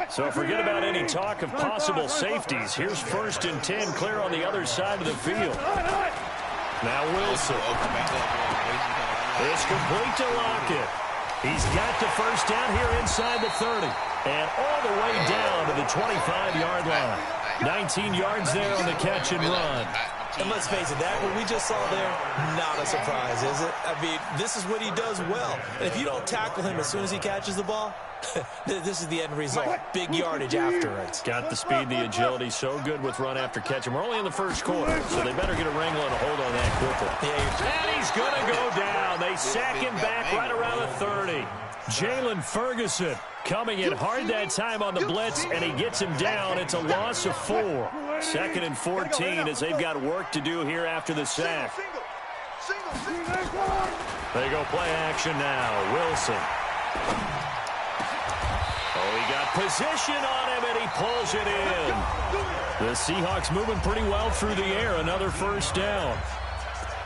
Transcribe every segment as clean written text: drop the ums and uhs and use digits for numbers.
So forget about any talk of possible safeties. Here's 1st and 10 clear on the other side of the field. Now Wilson. It's complete to Lockett. He's got the first down here inside the 30. And all the way down to the 25-yard line. 19 yards there on the catch and run. And let's face it, that what we just saw there, not a surprise, is it? I mean, this is what he does well. And if you don't tackle him as soon as he catches the ball, this is the end result. Big yardage afterwards. Got the speed, the agility, so good with run after catch. And we're only in the first quarter, so they better get a wrangle and a hold on that quickly. And he's going to go down. They sack him back right around the 30. Jalen Ferguson coming in hard that time on the blitz, and he gets him down. It's a loss of 4. 2nd and 14 as they've got work to do here after the sack. They go play action now. Wilson. Oh, he got position on him, and he pulls it in. The Seahawks moving pretty well through the air. Another first down.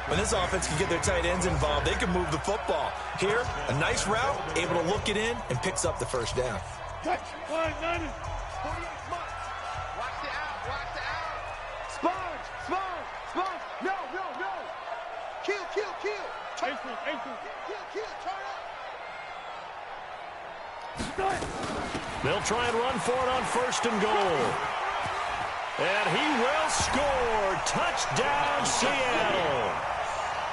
When this offense can get their tight ends involved, they can move the football. Here, a nice route, able to look it in, and picks up the first down. Watch the out. Sponge. No. Kill. Kill, turn up. They'll try and run for it on 1st and goal. And he will score. Touchdown, Seattle.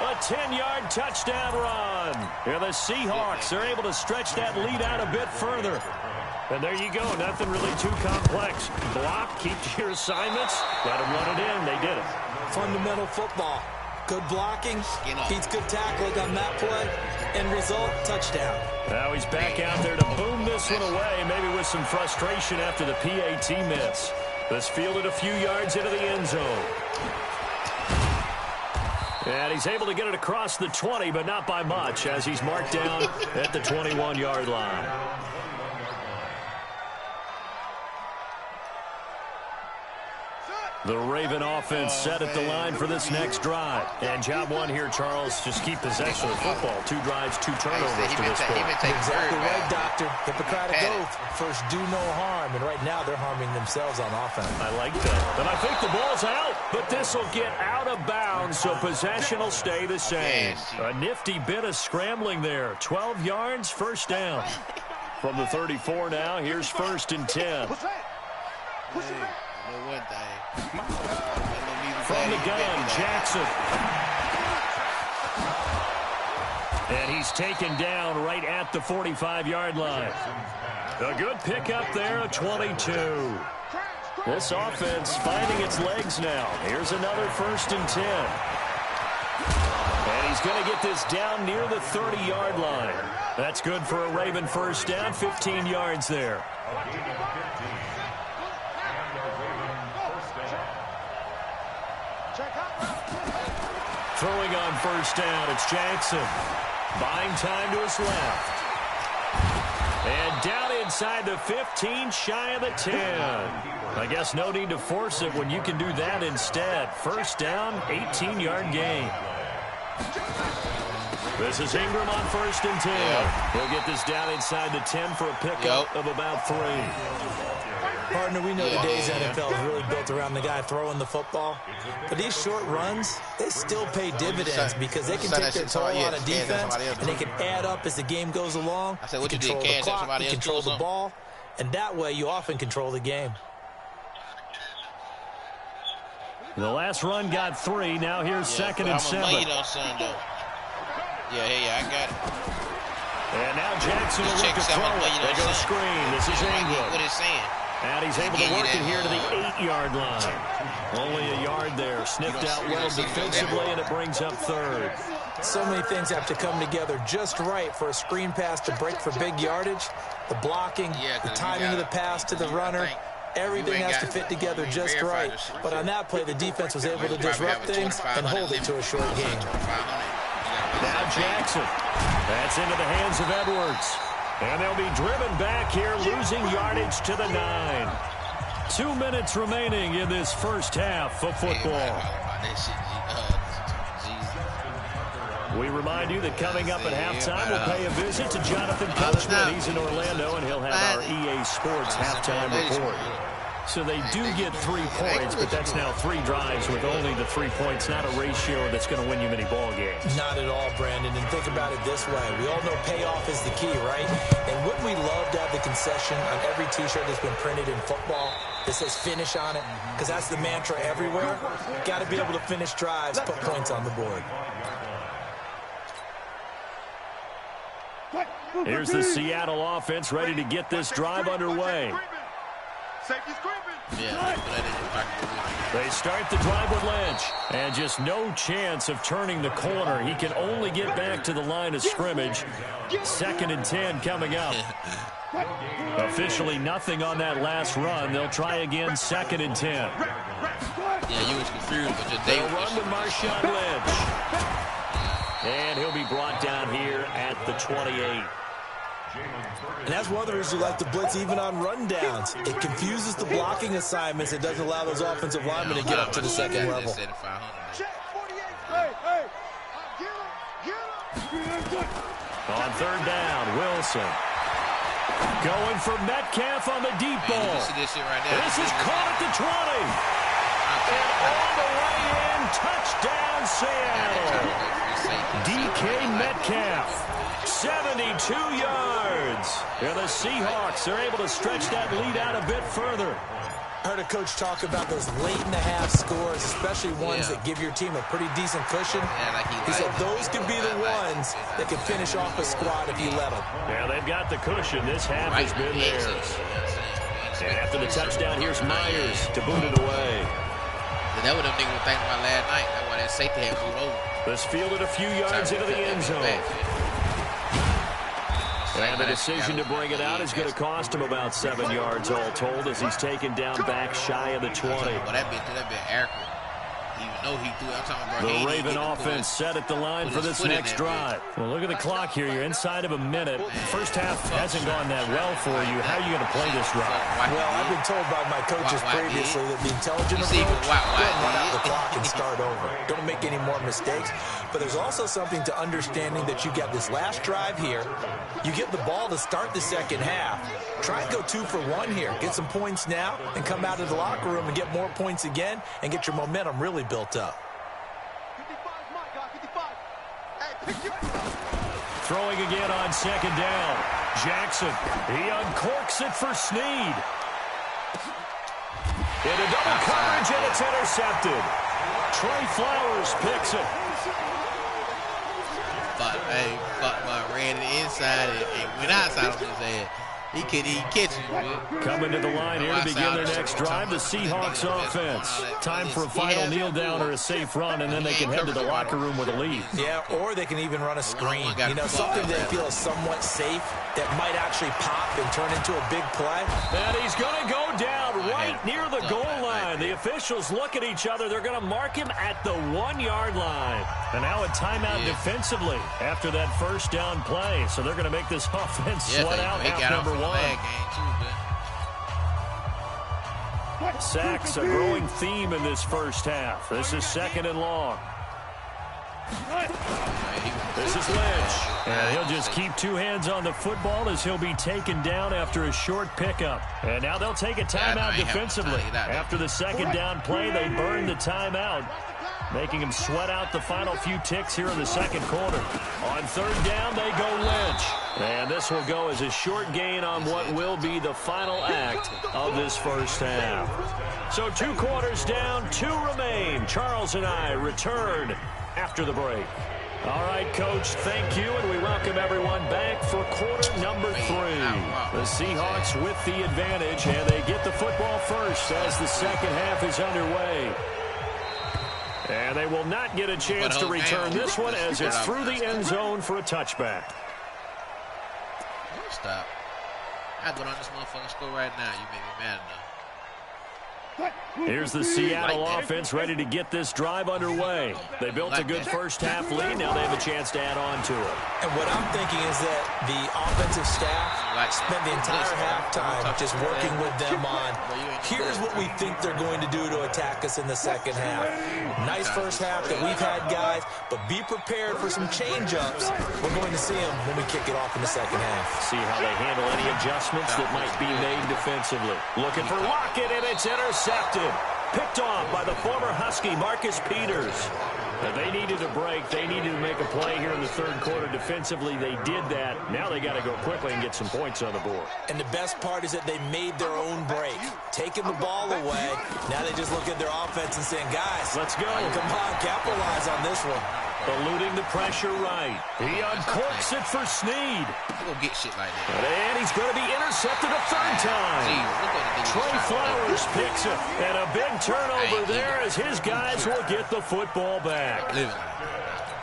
A 10-yard touchdown run. Here the Seahawks are able to stretch that lead out a bit further. And there you go. Nothing really too complex. Block, keep to your assignments. Let them run it in. They did it. Fundamental football. Good blocking. Beats good tackling on that play. End result, touchdown. Now he's back out there to boom this one away, maybe with some frustration after the PAT miss. This fielded a few yards into the end zone. And he's able to get it across the 20, but not by much, as he's marked down at the 21-yard line. The Raven offense set at the line for this next drive. And job one here, Charles, just keep possession of the football. 2 drives, 2 turnovers to this point. Exactly right, Doctor. Hippocratic oath. First, do no harm. And right now, they're harming themselves on offense. I like that. And I think the ball's out. But this will get out of bounds, so possession will stay the same. A nifty bit of scrambling there. 12 yards, first down. From the 34 now, here's 1st and 10. From the gun, Jackson. And he's taken down right at the 45-yard line. A good pickup there, a 22. This offense finding its legs now. Here's another 1st and 10. And he's going to get this down near the 30-yard line. That's good for a Raven first down, 15 yards there. Throwing on first down, it's Jackson. Buying time to his left. And down inside the 15, shy of the 10. I guess no need to force it when you can do that instead. First down, 18-yard gain. This is Ingram on 1st and 10. He'll get this down inside the 10 for a pickup of about 3. Partner, we know today's NFL is really built around the guy throwing the football. But these short runs, they still pay dividends because they can take their toll on a defense, and they can add up as the game goes along. You control the clock, you control the ball, and that way you often control the game. The last run got 3. Now here's 2nd and 7. Yeah, I got it. And now Jackson will look to throw it. They go screen. This is Ingram. What it's saying. And he's able to work it here to the 8-yard line. Only a yard there. Sniffed out well defensively, and it brings up 3rd. So many things have to come together just right for a screen pass to break for big yardage. The blocking, the timing of the pass to the runner. Everything has to fit together just right. But on that play, the defense was able to disrupt things and hold it to a short game. Now Jackson. That's into the hands of Edwards. And they'll be driven back here, losing yardage to the 9. 2 minutes remaining in this first half of football. We remind you that coming up at halftime, we'll pay a visit to Jonathan Coachman. He's in Orlando, and he'll have our EA Sports halftime report. So they do get 3 points, but that's now 3 drives with only the 3 points, not a ratio that's going to win you many ball games. Not at all, Brandon. And think about it this way. We all know payoff is the key, right? And wouldn't we love to have the concession on every T-shirt that's been printed in football that says finish on it? Because that's the mantra everywhere. Got to be able to finish drives, put points on the board. Here's the Seattle offense ready to get this drive underway. They start the drive with Lynch, and just no chance of turning the corner. He can only get back to the line of scrimmage. 2nd and 10 coming up. Officially nothing on that last run. They'll try again, 2nd and 10. Yeah, you was confused with your day. They'll run with Marshawn Lynch. And he'll be brought down here at the 28. And that's one of the reasons we like to blitz even on rundowns. It confuses the blocking assignments. It doesn't allow those offensive linemen to get up to the second level. On 3rd down, Wilson. Going for Metcalf on the deep ball. This is caught at the 20. And all the way in, touchdown, Seattle. DK Metcalf. 72 yards. And the Seahawks are able to stretch that lead out a bit further. I heard a coach talk about those late-in-the-half scores, especially ones that give your team a pretty decent cushion. He said those could be the ones that can finish off a squad if you let them. Yeah, they've got the cushion. This half has been theirs. And after the touchdown, here's Myers to boot it away. That what them niggas were thinking about last night. That's why that safety had moved over. This fielded a few yards into the end zone. And the decision to bring it out is going to cost him about 7 yards all told as he's taken down back shy of the 20. Well, that been accurate. Even though he threw, I'm talking about the Raven offense set at the line for this next drive. Well, look at the clock here. You're inside of a minute. First half hasn't gone that well for you. How are you going to play this drive? Well, I've been told by my coaches previously that the intelligent approach, don't run out the clock and start over. Don't make any more mistakes. But there's also something to understanding that you get this last drive here. You get the ball to start the second half. Try and go 2 for 1 here. Get some points now and come out of the locker room and get more points again and get your momentum really built up. Throwing again on 2nd down. Jackson, he uncorks it for Snead. Into double coverage, and it's intercepted. Trey Flowers picks it. But ran the inside and went outside on his head. He couldn't even catch it. Coming to the line here to begin their next drive, the Seahawks offense. Time for a final kneel down or a safe run, and then they can head to the locker room with a lead. Yeah, or they can even run a screen. You know, something they feel is somewhat safe that might actually pop and turn into a big play. And he's going to go down right near the goal line. The officials look at each other. They're going to mark him at the 1-yard line. And now a timeout defensively after that first down play. So they're going to make this offense sweat out half number 1. Sacks, a growing theme in this first half. This is 2nd and long. This is Lynch. And he'll just keep 2 hands on the football as he'll be taken down after a short pickup. And now they'll take a timeout defensively. After the 2nd down play, they burn the timeout, making him sweat out the final few ticks here in the 2nd quarter. On 3rd down, they go Lynch. And this will go as a short gain on what will be the final act of this first half. So 2 quarters down, 2 remain. Charles and I return after the break. All right, Coach, thank you, and we welcome everyone back for quarter number 3. The Seahawks with the advantage, and they get the football first as the second half is underway. And they will not get a chance to return this one as it's through the end zone for a touchback. Stop. I go on this motherfucking score right now. You make me mad enough. Here's the Seattle offense ready to get this drive underway. They built a good first-half lead. Now they have a chance to add on to it. And what I'm thinking is that the offensive staff spent the entire halftime just working with them on, here's what we think they're going to do to attack us in the second half. Nice first half that we've had, guys, but be prepared for some change-ups. We're going to see them when we kick it off in the second half. See how they handle any adjustments that might be made defensively. Looking for Lockett, and it's intercepted. Picked off by the former Husky, Marcus Peters. They needed a break. They needed to make a play here in the third quarter defensively. They did that. Now they got to go quickly and get some points on the board. And the best part is that they made their own break. Taking the ball away. Now they just look at their offense and saying, guys, let's go. Come on, capitalize on this one. Eluding the pressure right. He uncorks it for Snead. He'll go get shit like that. And he's going to be intercepted a third time. Trey Flowers picks it. And a big turnover there as his guys will get the football back.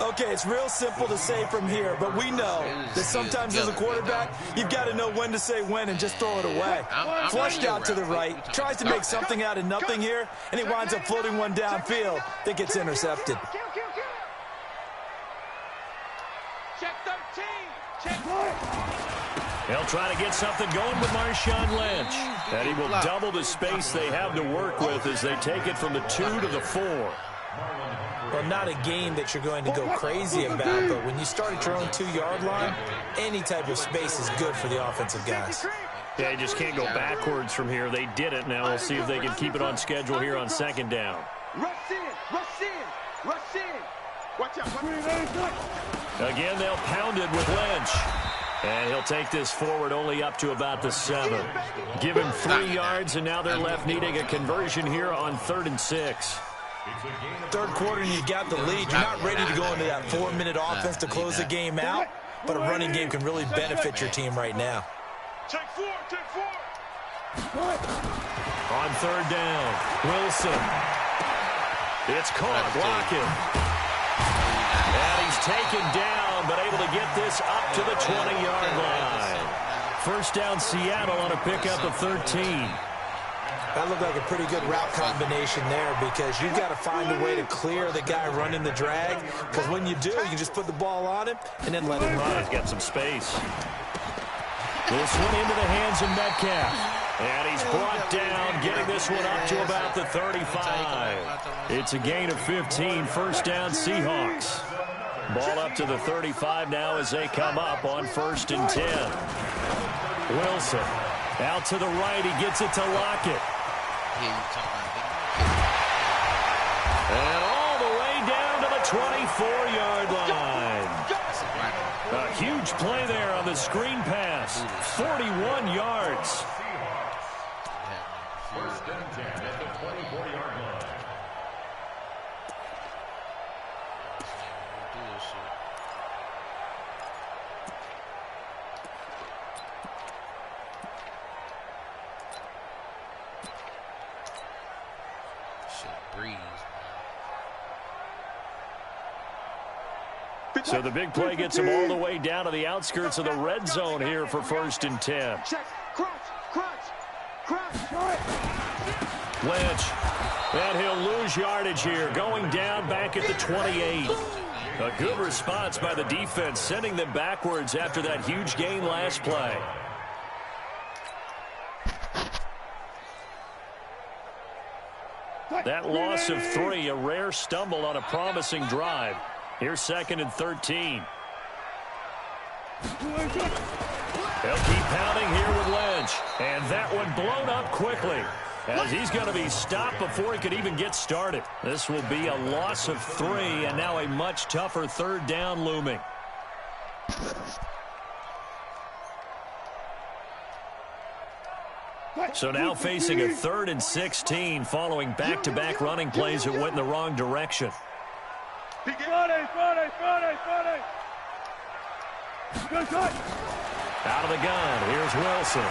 Okay, it's real simple to say from here, but we know that sometimes as a quarterback, you've got to know when to say when and just throw it away. Flushed out to the right, tries to make something out of nothing here, and he winds up floating one downfield that gets intercepted. Check 13. Check. They'll try to get something going with Marshawn Lynch. And he will double the space they have to work with as they take it from the 2 to the 4. Well, not a game that you're going to go crazy about, but when you start at your own 2-yard line, any type of space is good for the offensive guys. Yeah, you just can't go backwards from here. They did it. Now we'll see if they can keep it on schedule here on second down. Rush in, rush in, rush in. Watch out. Again, they'll pound it with Lynch. And he'll take this forward only up to about the 7. Give him 3 yards, and now they're left needing a conversion here on 3rd and 6. Third quarter, and you've got the lead. You're not ready to go into that 4-minute offense to close the game out, but a running game can really benefit your team right now. Take 4, take 4. On 3rd down, Wilson. It's caught, Lockett. And he's taken down, but able to get this up to the 20-yard line. First down, Seattle on a pickup of 13. That looked like a pretty good route combination there because you've got to find a way to clear the guy running the drag, because when you do, you can just put the ball on him and then let him run. He's got some space. This one into the hands of Metcalf. And he's brought down, getting this one up to about the 35. It's a gain of 15, first down Seahawks. Ball up to the 35 now as they come up on 1st and 10. Wilson out to the right, he gets it to Lockett. And all the way down to the 24-yard line. A huge play there on the screen pass. 41 yards. First and 10 at the 24-yard line. So the big play gets him all the way down to the outskirts of the red zone here for 1st and 10. Check, crunch, crunch, crunch. Lynch, and he'll lose yardage here, going down back at the 28. A good response by the defense, sending them backwards after that huge gain last play. That loss of 3, a rare stumble on a promising drive. Here's 2nd and 13. They'll keep pounding here with Lynch. And that one blown up quickly, as he's going to be stopped before he could even get started. This will be a loss of 3, and now a much tougher 3rd down looming. So now facing a 3rd and 16 following back-to-back running plays that went in the wrong direction. Friday. Good cut. Out of the gun, here's Wilson.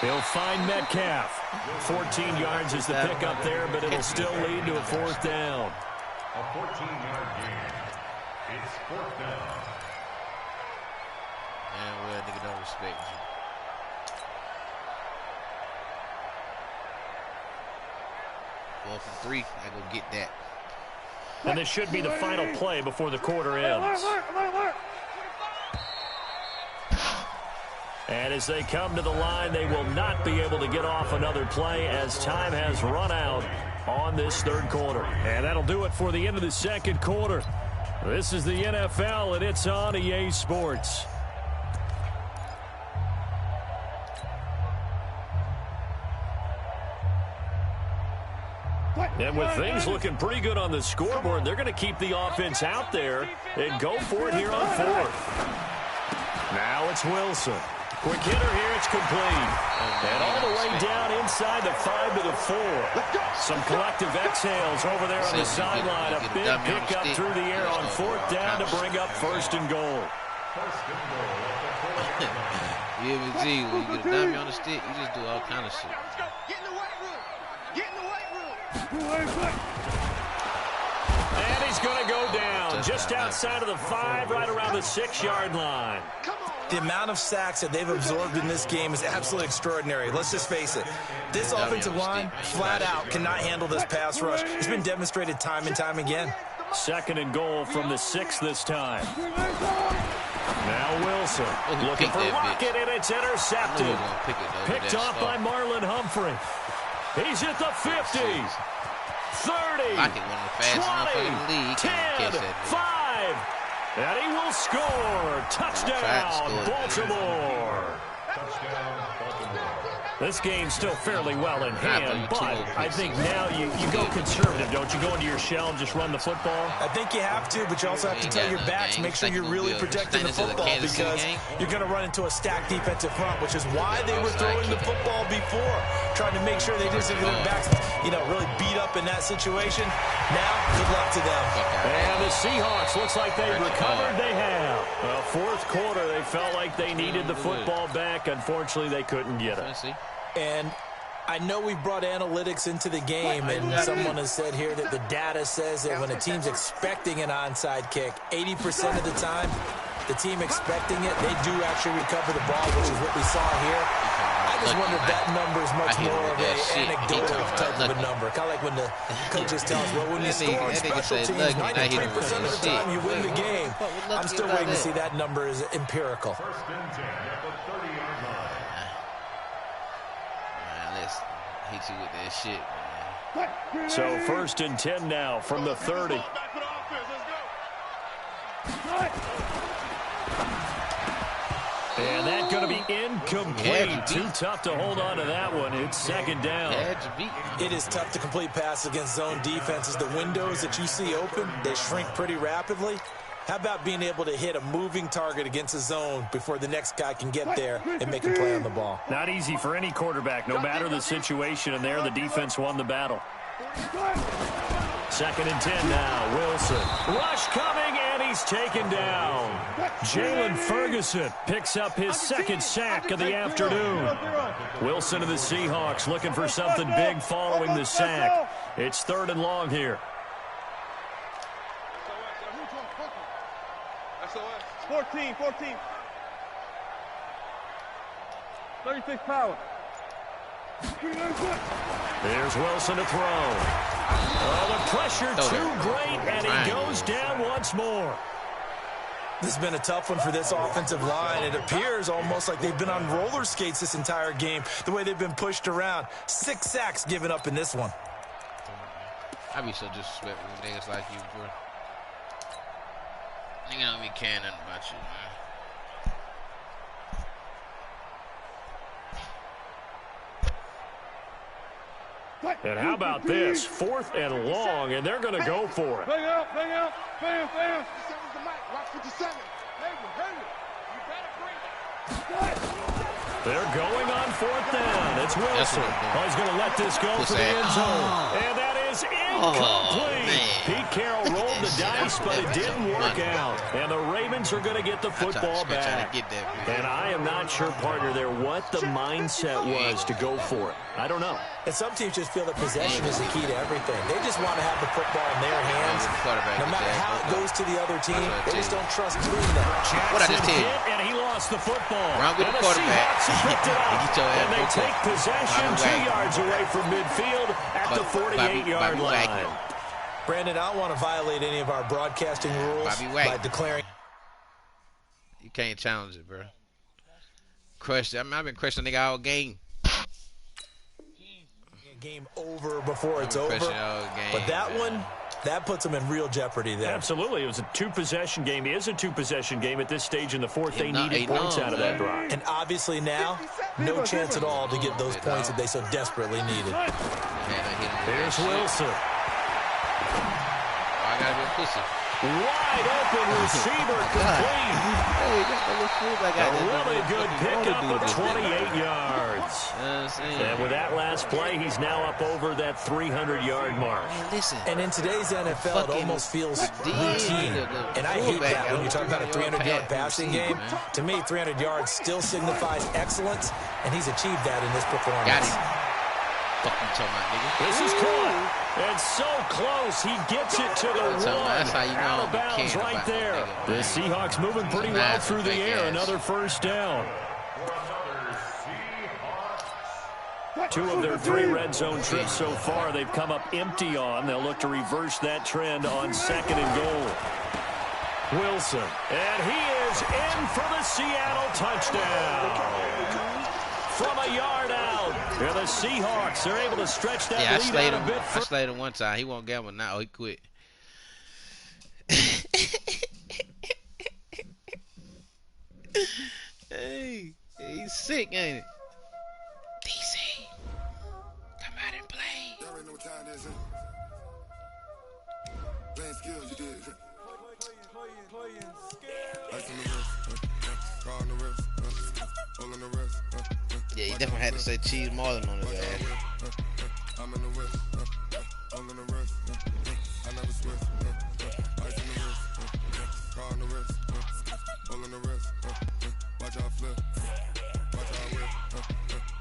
He'll find Metcalf. 14 yards is the pickup there, but it'll still lead to a 4th down. A 14-yard gain. It's 4th down. And well, nigga don't respect you. 4 from 3. I go get that. And this should be the final play before the quarter ends. And as they come to the line, they will not be able to get off another play as time has run out on this third quarter. And that'll do it for the end of the second quarter. This is the NFL, and it's on EA Sports. And with things looking pretty good on the scoreboard, they're going to keep the offense out there and go for it here on fourth. Now it's Wilson. Quick hitter here, it's complete. And all the way down inside the 5 to the 4. Some collective exhales over there on the sideline. A big pickup through the air on fourth down to bring up first and goal. You ever see when you get a dummy on the stick, you just do all kind of shit. Get in the weight room. Get in the weight room. And he's going to go down just outside of the 5, right around the 6-yard line. The amount of sacks that they've absorbed in this game is absolutely extraordinary. Let's just face it. This offensive line, flat out, cannot handle this pass rush. It's been demonstrated time and time again. Second and goal from the 6 this time. Now Wilson looking for Rocket, and it's intercepted. Picked off by Marlon Humphrey. He's at the 50. 30, 20, 10, 5. And he will score. Touchdown, Baltimore. This game's still fairly well in hand, but I think now you go conservative, don't you? Go into your shell and just run the football? I think you have to, but you also have to tell your backs, make sure you're really protecting the football because you're going to run into a stacked defensive front, which is why they were throwing the football before, trying to make sure they just get their backs, really beat up in that situation. Now, good luck to them. And the Seahawks, looks like they've recovered. They have. Well, fourth quarter, they felt like they needed the football back. Unfortunately, they couldn't get it. And I know we brought analytics into the game, and someone has said here that the data says that when a team's expecting an onside kick, 80% of the time, the team expecting it, they do actually recover the ball, which is what we saw here. I just wonder if that number is much more of an anecdotal type of a number. Kind of like when the coaches tell us, well, when you score on special teams, 93% of the time you win the game. I'm still waiting to see that number is empirical. Hit you with that shit, man. So first and 10 now from the 30. And that's going to be incomplete. Too tough to hold on to that one. It's second down. It is tough to complete passes against zone defenses. The windows that you see open, they shrink pretty rapidly. How about being able to hit a moving target against a zone before the next guy can get there and make a play on the ball? Not easy for any quarterback, no matter the situation. And there, the defense won the battle. Second and 10 now. Wilson. Rush coming, and he's taken down. Jalen Ferguson picks up his second sack of the afternoon. Wilson of the Seahawks looking for something big following the sack. It's third and long here. 14. 36 power. There's Wilson to throw. Oh, the pressure too great, and he goes down once more. This has been a tough one for this offensive line. It appears almost like they've been on roller skates this entire game, the way they've been pushed around. 6 sacks given up in this one. I be so disrespectful with niggas like you, bro. Nigga don't be caring nothing about you, man. And how about this? 4th and long, and they're going to go for it. Bang out. They're going on 4th down. It's Wilson. He's going to let this go for the end zone. And that is incomplete. Pete Carroll rolled the dice, but it didn't work out. And the Ravens are going to get the football back. And I am not sure, partner, there what the mindset was to go for it. I don't know. And some teams just feel that possession is the key to everything. They just want to have the football in their hands. No matter how it goes to the other team, they just don't trust between them. What I just tell you? And he lost the football. Run with the quarterback. And they take possession 2 yards away from midfield at the 48-yard line. Brandon, I don't want to violate any of our broadcasting rules by declaring. You can't challenge it, bro. I've been crushing the nigga all game. Game over before it's over. But that one, that puts them in real jeopardy there. Absolutely. It was a two-possession game. It is a two-possession game at this stage in the fourth. They needed points out of that drive. And obviously now, no chance at all to get those points that they so desperately needed. Here's Wilson. I gotta be a pussy. Wide open receiver complete. A really good pickup of 28 yards. And with that last play, he's now up over that 300-yard mark. And in today's NFL, it almost feels routine. And I hate that when you talk about a 300-yard passing game. To me, 300 yards still signifies excellence, and he's achieved that in this performance. Got him. This is caught. And so close, he gets it to the one. That's how you know out of bounds right there. The Seahawks moving pretty well through the air. Another first down. 2 of their 3 red zone trips so far, they've come up empty on. They'll look to reverse that trend on 2nd and goal. Wilson, and he is in for the Seattle touchdown. From a yard out. Yeah, the Seahawks are able to stretch that lead out a bit. I slayed him one time. He won't gamble now. He quit. Hey, he's sick, ain't it? DC, come out and play. There ain't no time, is it? Playing skills, you did. Ice on the wrist, car on the wrist, all on the wrist. Yeah, he definitely had to say cheese Marlin on his ass. I'm in the wrist, all on the wrist. I never switch. Ice on the wrist, car on the wrist, all on the wrist. Watch out flip, watch out whip.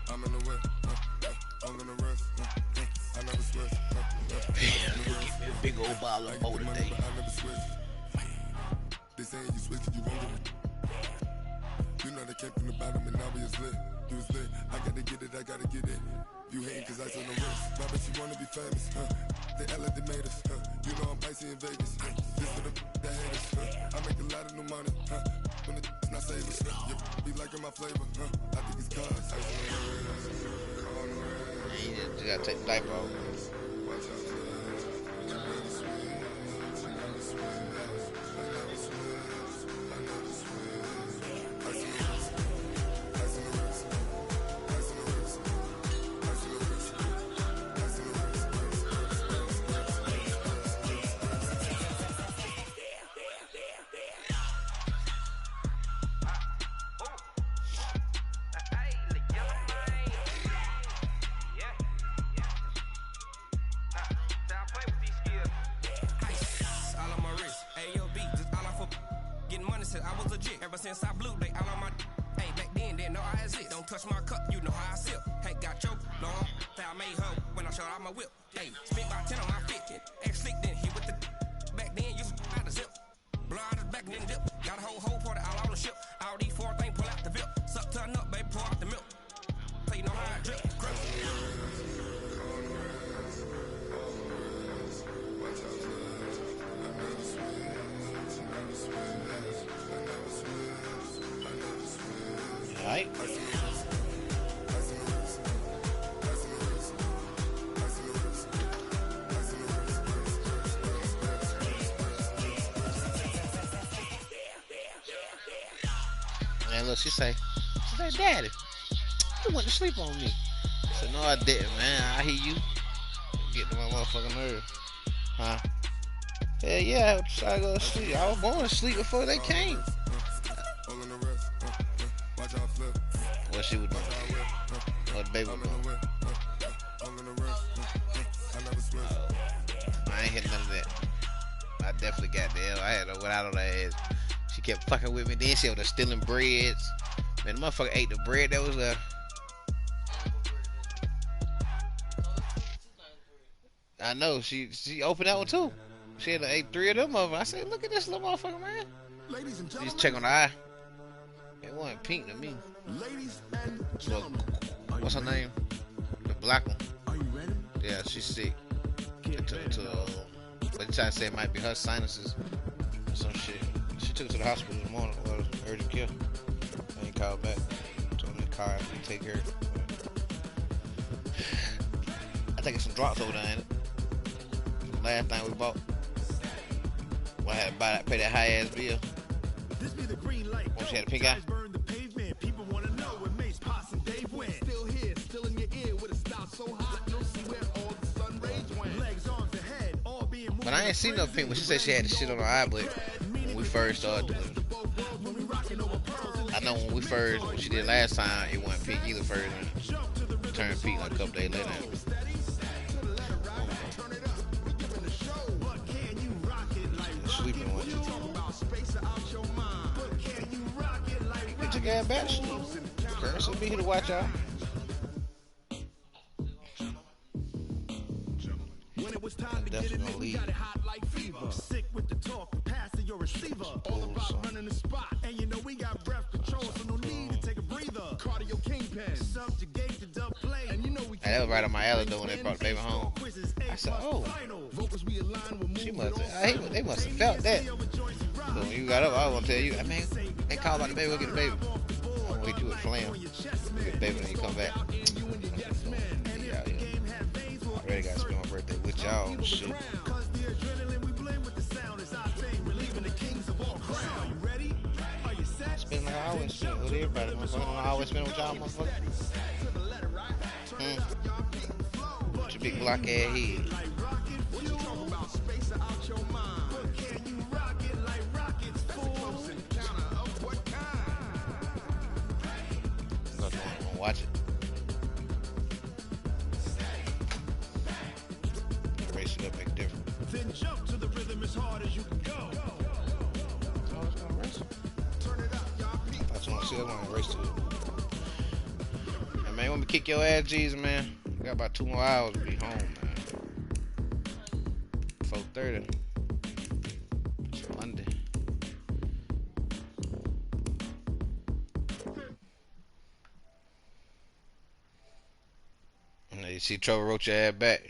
I'm in the whip, all on the wrist. I never switch. Damn, give me a big old bottle of more today. I never switch. They saying you switch, you won't get it. You know they came from the bottom and now we is lit. You was lit, I gotta get it, I gotta get it. You hating cause I on the wrist. My bitch, you wanna be famous, They LA, they made us, You know I'm icy in Vegas, This for the that haters, I make a lot of new money, When it's not savers, You be liking my flavor, I think it's cause You gotta take the diaper off. Watch out, since I blew, they all on my. Hey, back then, didn't know I exist. Don't touch my cup, you know how I sip. Hey, got your long, I made her when I showed out my whip. Hey, spent about 10 on my 15. Ex slick, then hit with the. Back then, used to out the zip. Blow out his back, then dip. Got a whole party all on the ship. All these 4 things pull out the VIP. Suck, turn up, baby, pour out the milk. So you know how I drip. Crush. All right. And look, she say, Daddy, you went to sleep on me. I said, no, I didn't, man. I hear you. Get to my motherfucking nerve. Huh? Hell yeah, I go to sleep. I was going to sleep before they came. What she was doing? What the baby was doing? I ain't hit none of that. I definitely got the hell. I had her without on her ass. She kept fucking with me. Then she was stealing breads. Man, the motherfucker ate the bread that was there. I know. She opened that one too. She had ate 3 of them of them. I said, look at this little motherfucker, man. Ladies and She's gentlemen. checking the eye. It wasn't pink to me. Ladies and Look, gentlemen. what's her name? The black one. Are you ready? Yeah, she's sick. They took her to they tried to say it might be her sinuses or some shit. She took her to the hospital this morning. Well, urgent care. I ain't called back. Told me to call after we take her. I think it's some drops over there, ain't it? The last thing we bought. Well, I had to buy that, pay that high ass bill. This be the green light. When she had a pink eye. Burn the pavement. People want to know where Mace, Pops, and Dave went. Still here, still in your ear with a stop so hot. You'll see where all the sun rays went. Legs, arms, ahead, all being moved. But I ain't seen no pink. When she said she had the shit on her eye, but when we first started doing it. I know when she did last time, it wasn't pink either first. And it turned pink like a couple days later. Sleeping one. Get your gas back. Curse will be here to watch out. When it was time to get it, Definitely nigga got it hot like fever. Sick with the talk, pass to your receiver. All about running the spot. And you know we got breath control, so no need to take a breather. Cardio kingpin, subjugate the dub play. And you know we That was right on my alley though when they brought the baby home. I said, oh, she must have, they must have felt that. So when you got up, I was gonna tell you, I mean, they called about the baby, go get the baby. I'll wait you at Flam. Get the baby when you come back. Yeah. Already got to spend my birthday with y'all. Shit. Spend like I always spend with everybody. I always spend with y'all, motherfucker. With your big block ass head. I'm gonna watch it. Race it up, make it different. Then jump to the rhythm as hard as you can go. I was gonna race it. I thought you wanna see that one race to it. Hey man, you want me to kick your ass, Jesus, man? We got about 2 more hours to be home, man. 4:30. It's Monday. And you see Trevor wrote your ass back.